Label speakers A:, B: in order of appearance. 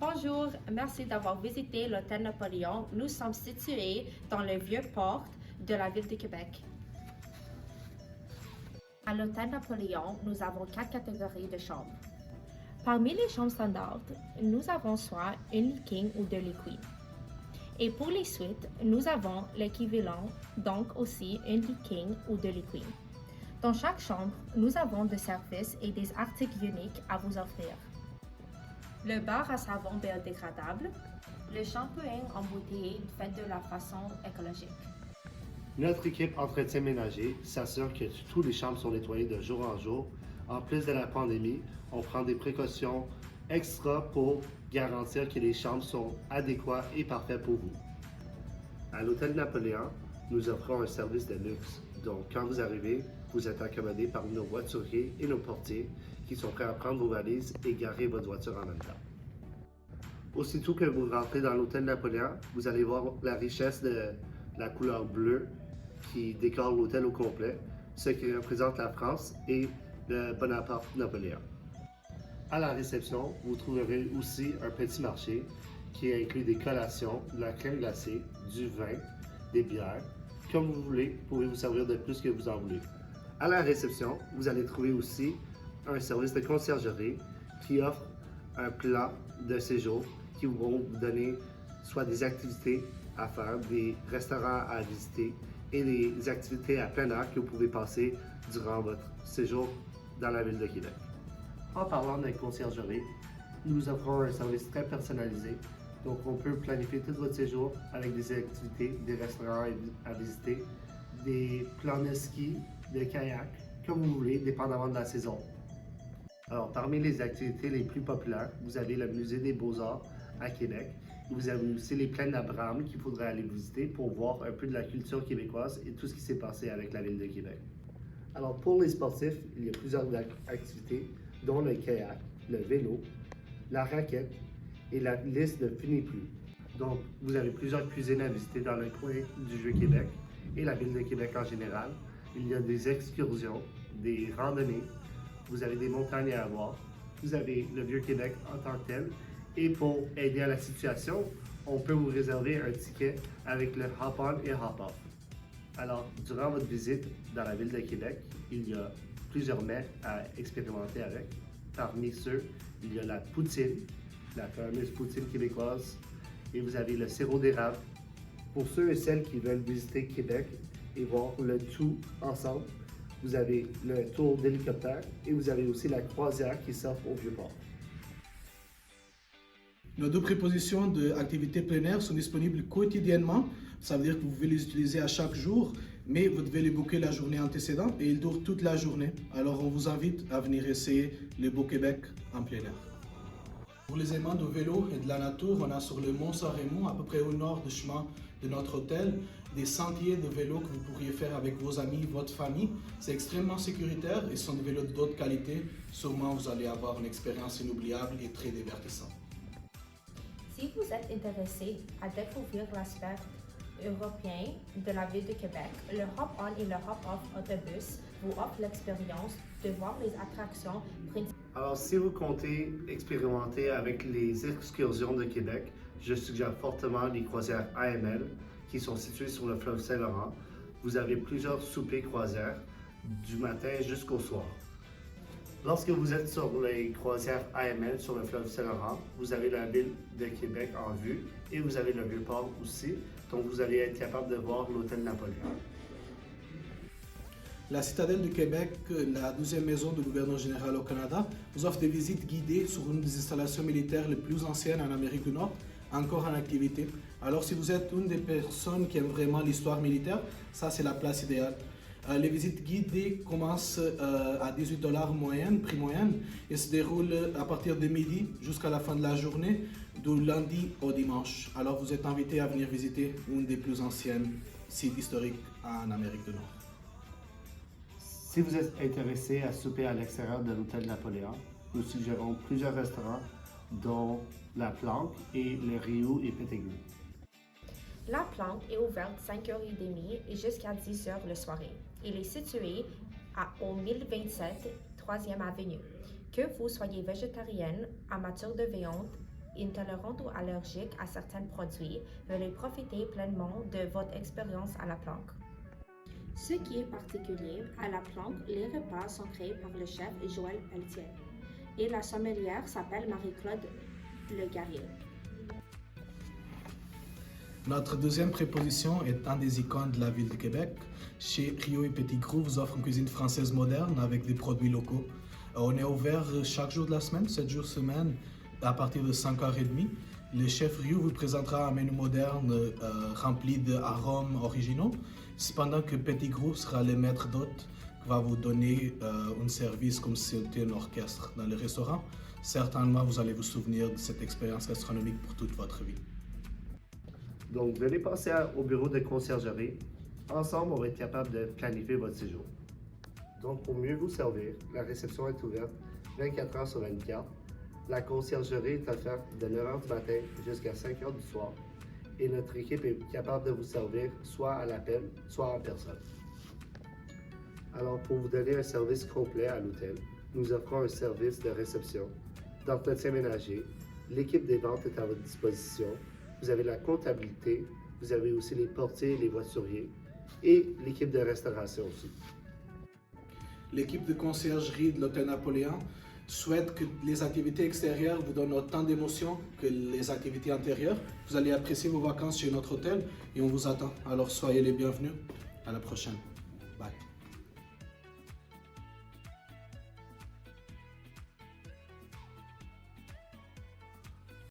A: Bonjour, merci d'avoir visité l'Hôtel Napoléon. Nous sommes situés dans le Vieux-Port de la ville de Québec. À l'Hôtel Napoléon, nous avons 4 catégories de chambres. Parmi les chambres standards, nous avons soit une lit king ou 2 lits queen. Et pour les suites, nous avons l'équivalent, donc aussi une lit king ou 2 lits queen. Dans chaque chambre, nous avons des services et des articles uniques à vous offrir. Le bar à savon biodégradable, le shampoing embouteillé fait de la façon écologique.
B: Notre équipe entretien ménager s'assure que toutes les chambres sont nettoyées de jour en jour. En plus de la pandémie, on prend des précautions extra pour garantir que les chambres sont adéquates et parfaites pour vous. À l'Hôtel Napoléon, nous offrons un service de luxe. Donc, quand vous arrivez, vous êtes accommodé par nos voituriers et nos portiers qui sont prêts à prendre vos valises et garer votre voiture en même temps. Aussitôt que vous rentrez dans l'Hôtel Napoléon, vous allez voir la richesse de la couleur bleue qui décore l'hôtel au complet, ce qui représente la France et le Bonaparte Napoléon. À la réception, vous trouverez aussi un petit marché qui inclut des collations, de la crème glacée, du vin, des bières. Comme vous voulez, pouvez vous servir de plus que vous en voulez. À la réception, vous allez trouver aussi un service de conciergerie qui offre un plan de séjour qui vont vous donner soit des activités à faire, des restaurants à visiter et des activités à plein air que vous pouvez passer durant votre séjour dans la ville de Québec. En parlant de conciergerie, nous offrons un service très personnalisé. Donc, on peut planifier tout votre séjour avec des activités, des restaurants à visiter, des plans de ski, de kayak, comme vous voulez, dépendamment de la saison. Alors, parmi les activités les plus populaires, vous avez le Musée des Beaux-Arts à Québec. Vous avez aussi les plaines d'Abraham qu'il faudrait aller visiter pour voir un peu de la culture québécoise et tout ce qui s'est passé avec la ville de Québec. Alors, pour les sportifs, il y a plusieurs activités, dont le kayak, le vélo, la raquette et la liste ne finit plus. Donc, vous avez plusieurs cuisines à visiter dans le coin du Vieux-Québec et la ville de Québec en général. Il y a des excursions, des randonnées, vous avez des montagnes à voir, vous avez le Vieux-Québec en tant que tel. Et pour aider à la situation, on peut vous réserver un ticket avec le Hop-on et Hop-off. Alors, durant votre visite dans la ville de Québec, il y a plusieurs mets à expérimenter avec. Parmi ceux, il y a la poutine, la fameuse poutine québécoise, et vous avez le sirop d'érable. Pour ceux et celles qui veulent visiter Québec et voir le tout ensemble, vous avez le tour d'hélicoptère et vous avez aussi la croisière qui s'offre au Vieux-Port.
C: Nos deux prépositions d'activité plein air sont disponibles quotidiennement. Ça veut dire que vous pouvez les utiliser à chaque jour, mais vous devez les booker la journée antécédente et ils durent toute la journée. Alors on vous invite à venir essayer le Beau Québec en plein air. Pour les aimants de vélo et de la nature, on a sur le Mont Saint-Raymond, à peu près au nord du chemin de notre hôtel, des sentiers de vélo que vous pourriez faire avec vos amis, votre famille. C'est extrêmement sécuritaire et ce sont des vélos de haute qualité. Sûrement vous allez avoir une expérience inoubliable et très divertissante.
A: Si vous êtes intéressé à découvrir l'aspect européen de la ville de Québec, le Hop-on et le Hop-off autobus vous offrent l'expérience de voir les attractions principales.
B: Alors, si vous comptez expérimenter avec les excursions de Québec, je suggère fortement les croisières AML qui sont situées sur le fleuve Saint-Laurent. Vous avez plusieurs soupers croisières du matin jusqu'au soir. Lorsque vous êtes sur les croisières AML sur le fleuve Saint-Laurent, vous avez la ville de Québec en vue et vous avez le Vieux-Port aussi, donc vous allez être capable de voir l'Hôtel Napoléon.
C: La Citadelle de Québec, la 12e maison du gouverneur général au Canada, vous offre des visites guidées sur une des installations militaires les plus anciennes en Amérique du Nord, encore en activité. Alors si vous êtes une des personnes qui aiment vraiment l'histoire militaire, ça c'est la place idéale. Les visites guidées commencent à 18 $ moyenne, prix moyenne, et se déroulent à partir de midi jusqu'à la fin de la journée, du lundi au dimanche. Alors vous êtes invité à venir visiter une des plus anciennes sites historiques en Amérique du Nord.
B: Si vous êtes intéressé à souper à l'extérieur de l'Hôtel Napoléon, nous suggérons plusieurs restaurants, dont La Planque et le Rio et Pétégu.
A: La Planque est ouverte 5h30 et jusqu'à 10h le soir. Il est situé au 1027 3e Avenue. Que vous soyez végétarienne, amateur de viande intolérantes ou allergiques à certains produits, veuillez profiter pleinement de votre expérience à la planque. Ce qui est particulier, à la planque, les repas sont créés par le chef Joël Pelletier et la sommelière s'appelle Marie-Claude Le Guerrier.
C: Notre deuxième préposition est un des icônes de la ville de Québec. Chez Rio et Petit Gros vous offre une cuisine française moderne avec des produits locaux. On est ouvert chaque jour de la semaine, 7 jours semaine, à partir de 5h30. Le chef Rio vous présentera un menu moderne rempli d'arômes originaux, cependant que Petit Gros sera le maître d'hôte qui va vous donner un service comme si c'était un orchestre dans le restaurant. Certainement, vous allez vous souvenir de cette expérience gastronomique pour toute votre vie.
B: Donc, venez passer au bureau de conciergerie. Ensemble, on va être capable de planifier votre séjour. Donc, pour mieux vous servir, la réception est ouverte 24 heures sur 24. La conciergerie est offerte de 9 h du matin jusqu'à 5 h du soir. Et notre équipe est capable de vous servir soit à l'appel, soit en personne. Alors, pour vous donner un service complet à l'hôtel, nous offrons un service de réception, d'entretien ménager. L'équipe des ventes est à votre disposition. Vous avez la comptabilité, vous avez aussi les portiers et les voituriers, et l'équipe de restauration aussi.
C: L'équipe de conciergerie de l'Hôtel Napoléon souhaite que les activités extérieures vous donnent autant d'émotions que les activités intérieures. Vous allez apprécier vos vacances chez notre hôtel et on vous attend. Alors soyez les bienvenus. À la prochaine.